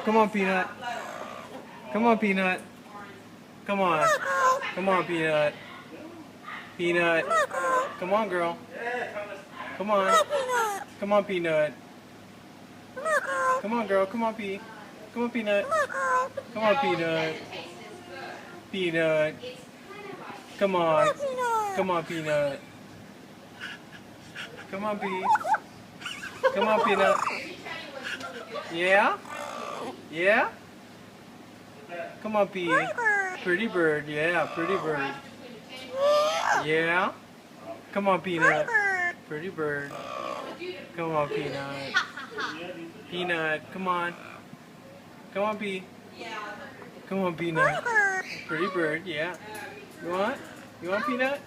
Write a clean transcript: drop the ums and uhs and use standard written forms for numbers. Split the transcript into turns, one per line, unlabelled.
Come on, Peanut. Come on, Peanut. Come on. Come on, Peanut. Peanut. Come on, girl. Come on. Come on, Peanut. Come on, girl. Come on, P. Come on, Peanut. Come on, Peanut. Peanut. Come on. Come on, Peanut. Come on, P. Come on, Peanut. Yeah? Yeah? Come on, P. Pretty bird. Yeah, pretty bird. Yeah? Come on, Peanut. Pretty bird. Come on, Peanut. Peanut, come on. Come on, P. Come on, Peanut. Pretty bird, yeah. You want? You want Peanut?